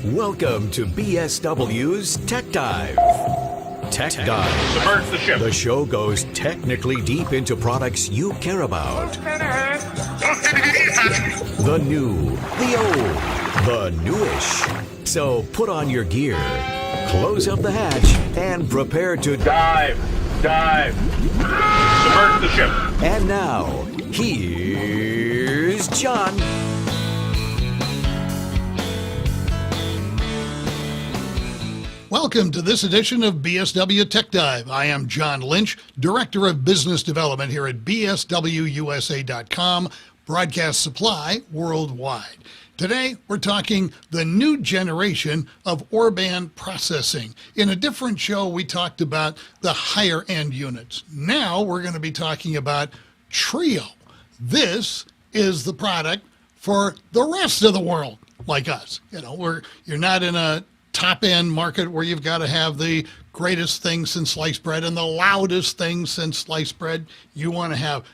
Welcome to BSW's Tech Dive. Tech Dive. Submerge the ship. The show goes technically deep into products you care about. The new, the old, the newish. So put on your gear, close up the hatch, and prepare to Dive. Submerge the ship. And now, here's John. Welcome to this edition of BSW Tech Dive. I am John Lynch, Director of Business Development here at BSWUSA.com, broadcast supply worldwide. Today, we're talking the new generation of Orban processing. In a different show, we talked about the higher end units. Now, we're going to be talking about Trio. This is the product for the rest of the world, like us. You're not in a top-end market where you've got to have the greatest thing since sliced bread and the loudest thing since sliced bread. You want to have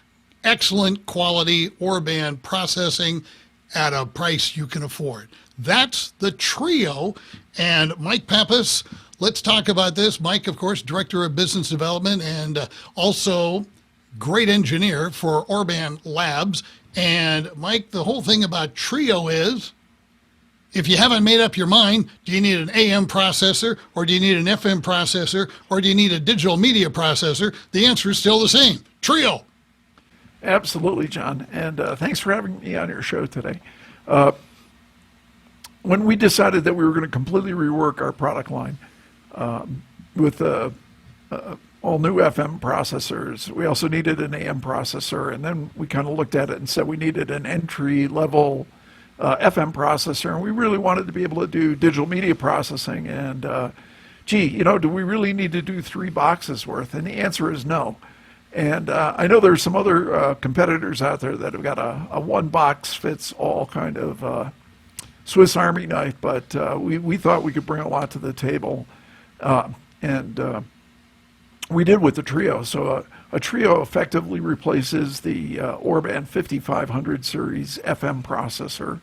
excellent quality Orban processing at a price you can afford. That's the Trio. And Mike Pappas, let's talk about this. Mike, of course, Director of Business Development and also great engineer for Orban Labs. And Mike, the whole thing about Trio is, if you haven't made up your mind, do you need an AM processor, or do you need an FM processor, or do you need a digital media processor? The answer is still the same. Trio. Absolutely, John. And thanks for having me on your show today. When we decided that we were going to completely rework our product line with all new FM processors, we also needed an AM processor. And then we kind of looked at it and said we needed an entry-level FM processor, and we really wanted to be able to do digital media processing. And do we really need to do 3 boxes worth? And the answer is no. And I know there's some other competitors out there that have got a one-box-fits-all kind of Swiss Army knife, but we thought we could bring a lot to the table, and we did with the Trio. So a Trio effectively replaces the Orban 5500 series FM processor,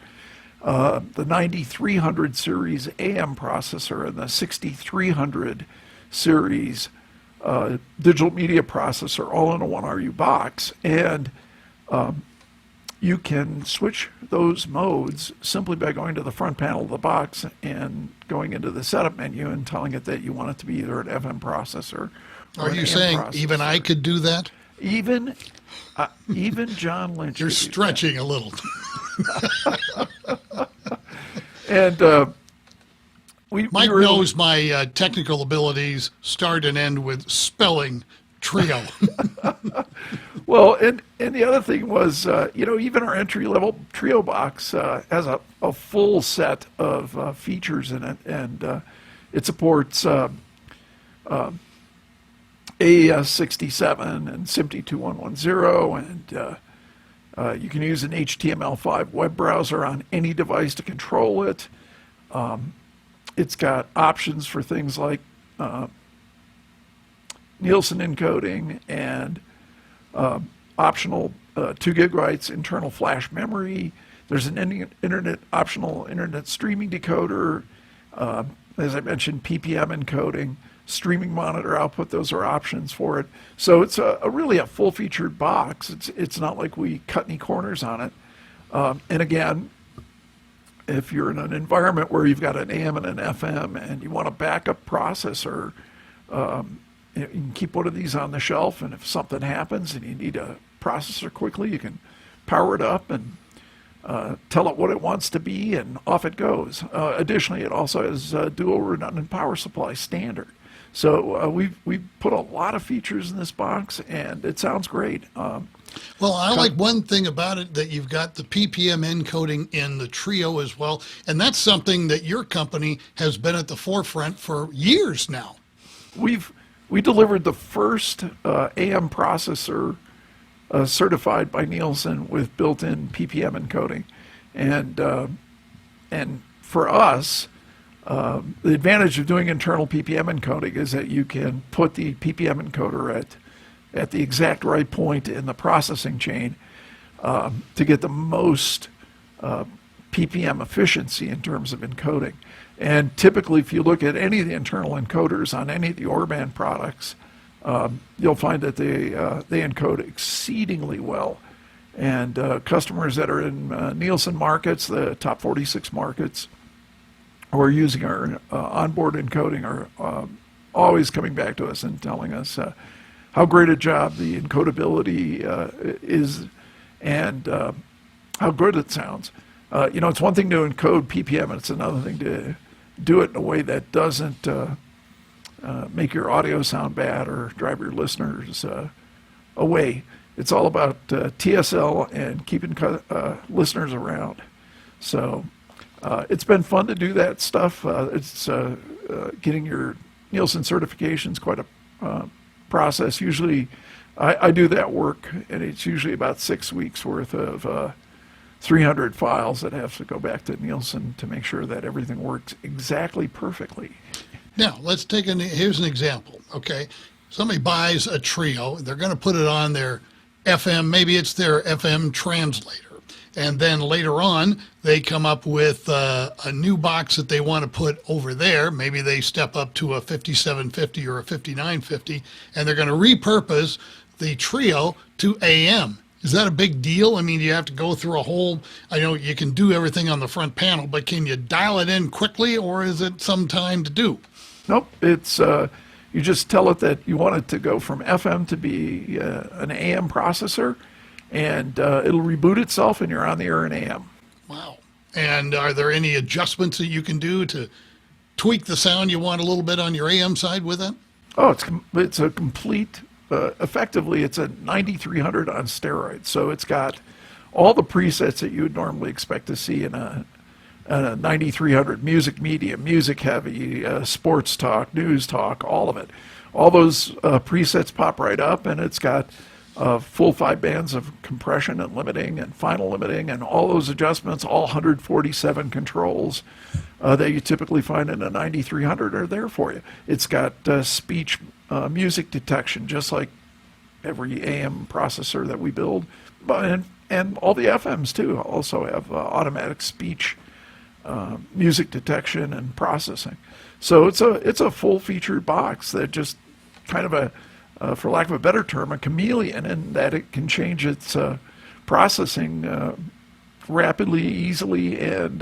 the 9300 series AM processor, and the 6300 series digital media processor, all in a 1RU box. And you can switch those modes simply by going to the front panel of the box and going into the setup menu and telling it that you want it to be either an FM processor. Are you saying even I could do that? Even John Lynch. You're stretching a little. And Mike knows my technical abilities start and end with spelling Trio. Well, and the other thing was, even our entry-level Trio box has a full set of features in it, and it supports AES 67 and SMPTE 2110, and you can use an HTML5 web browser on any device to control it. It's got options for things like Nielsen encoding and optional 2 gigabytes internal flash memory. There's an optional internet streaming decoder. As I mentioned, PPM encoding, streaming monitor output. Those are options for it. So it's really a full-featured box. It's not like we cut any corners on it. And again, if you're in an environment where you've got an AM and an FM and you want a backup processor, you can keep one of these on the shelf, and if something happens and you need a processor quickly, you can power it up and tell it what it wants to be, and off it goes. Additionally, it also has dual redundant power supply standard. So we've put a lot of features in this box, and it sounds great. Well, I like one thing about it, that you've got the PPM encoding in the Trio as well, and that's something that your company has been at the forefront for years now. We delivered the first AM processor certified by Nielsen with built-in PPM encoding, and for us, the advantage of doing internal PPM encoding is that you can put the PPM encoder at the exact right point in the processing chain to get the most PPM efficiency in terms of encoding. And typically, if you look at any of the internal encoders on any of the Orban products, you'll find that they encode exceedingly well. And customers that are in Nielsen markets, the top 46 markets, who are using our onboard encoding are always coming back to us and telling us how great a job the encodability is and how good it sounds. It's one thing to encode PPM, and it's another thing to do it in a way that doesn't make your audio sound bad or drive your listeners away. It's all about TSL and keeping listeners around. So it's been fun to do that stuff. It's getting your Nielsen certification's quite a process. Usually I do that work, and it's usually about 6 weeks worth of 300 files that have to go back to Nielsen to make sure that everything works exactly perfectly. Now, let's take here's an example, okay? Somebody buys a Trio. They're going to put it on their FM, maybe it's their FM translator. And then later on, they come up with a new box that they want to put over there. Maybe they step up to a 5750 or a 5950, and they're going to repurpose the Trio to AM. Is that a big deal? I mean, you have to go through a whole, I know you can do everything on the front panel, but can you dial it in quickly, or is it some time to do? Nope, it's you just tell it that you want it to go from FM to be an AM processor, and it'll reboot itself, and you're on the air in AM. Wow. And are there any adjustments that you can do to tweak the sound you want a little bit on your AM side with it? Oh, it's a complete, effectively, it's a 9300 on steroids. So it's got all the presets that you would normally expect to see in a 9300, music medium, music heavy, sports talk, news talk, all of it. All those presets pop right up, and it's got full 5 bands of compression and limiting and final limiting, and all those adjustments, all 147 controls that you typically find in a 9300 are there for you. It's got speech music detection, just like every AM processor that we build, and all the FMs too also have automatic speech music detection and processing. So it's a full-featured box that just kind of for lack of a better term, a chameleon, in that it can change its processing rapidly, easily, and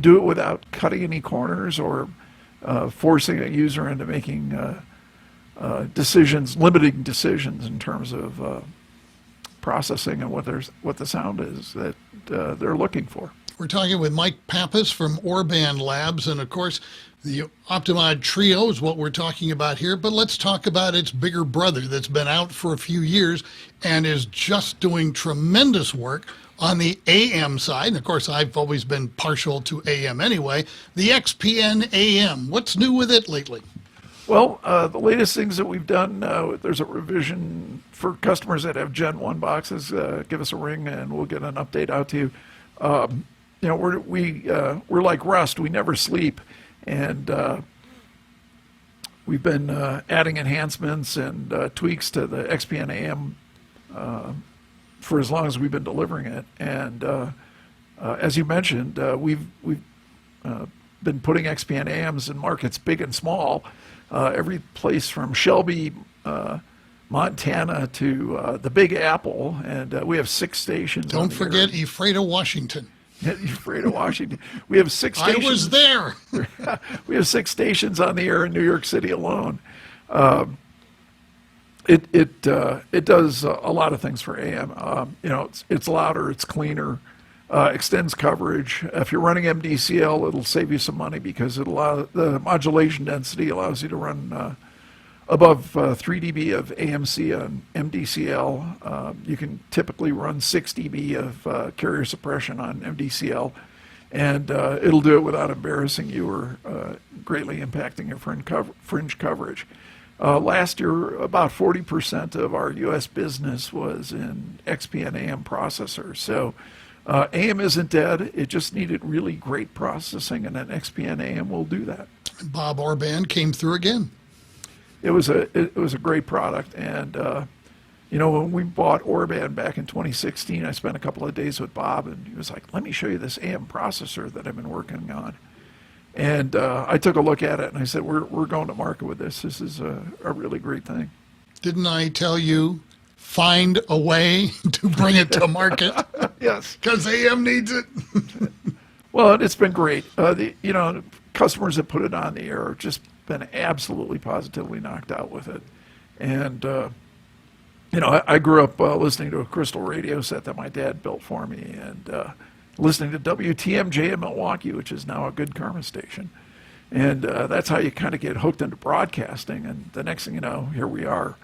do it without cutting any corners or forcing a user into making limiting decisions in terms of processing and what the sound is that they're looking for. We're talking with Mike Pappas from Orban Labs, and of course, the Optimod Trio is what we're talking about here, but let's talk about its bigger brother that's been out for a few years and is just doing tremendous work on the AM side. And of course, I've always been partial to AM anyway. The XPN AM, what's new with it lately? Well, the latest things that we've done, there's a revision for customers that have Gen 1 boxes. Give us a ring and we'll get an update out to you. We're like Rust. We never sleep. And we've been adding enhancements and tweaks to the XPN AM for as long as we've been delivering it. And as you mentioned, we've been putting XPN AMs in markets big and small, every place from Shelby, Montana to the Big Apple, and we have 6 stations. Don't forget Ephrata, Washington. Ephrata, Washington. We have 6 stations. I was there. We have 6 stations on the air in New York City alone. It does a lot of things for AM. It's louder, it's cleaner, extends coverage. If you're running MDCL, it'll save you some money because the modulation density allows you to run above 3 dB of AMC on MDCL. You can typically run 6 dB of carrier suppression on MDCL, and it'll do it without embarrassing you or greatly impacting your fringe coverage. Last year, about 40% of our U.S. business was in XPN AM processors. So AM isn't dead. It just needed really great processing, and an XPN AM will do that. Bob Orban came through again. It was a great product, and When we bought Orban back in 2016, I spent a couple of days with Bob, and he was like, let me show you this AM processor that I've been working on. And I took a look at it, and I said, we're going to market with this. This is a really great thing. Didn't I tell you, find a way to bring it to market? Yes. Because AM needs it. Well, it's been great. Customers that put it on the air have just been absolutely positively knocked out with it. And, I grew up listening to a crystal radio set that my dad built for me, and listening to WTMJ in Milwaukee, which is now a good Karma station. And that's how you kind of get hooked into broadcasting. And the next thing you know, here we are,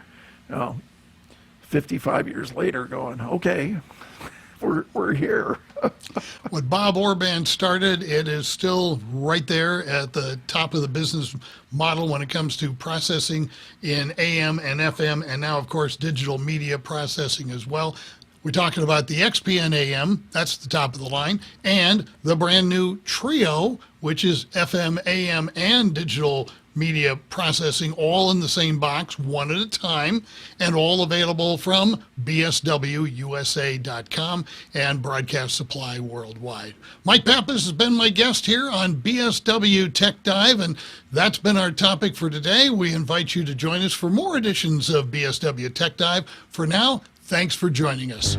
55 years later going, okay, we're here. What Bob Orban started, it is still right there at the top of the business model when it comes to processing in AM and FM, and now, of course, digital media processing as well. We're talking about the XPN AM, that's the top of the line, and the brand new Trio, which is FM, AM, and digital media processing all in the same box, one at a time, and all available from BSWUSA.com and Broadcast Supply worldwide. Mike Pappas has been my guest here on BSW Tech Dive, and that's been our topic for today. We invite you to join us for more editions of BSW Tech Dive. For now, thanks for joining us.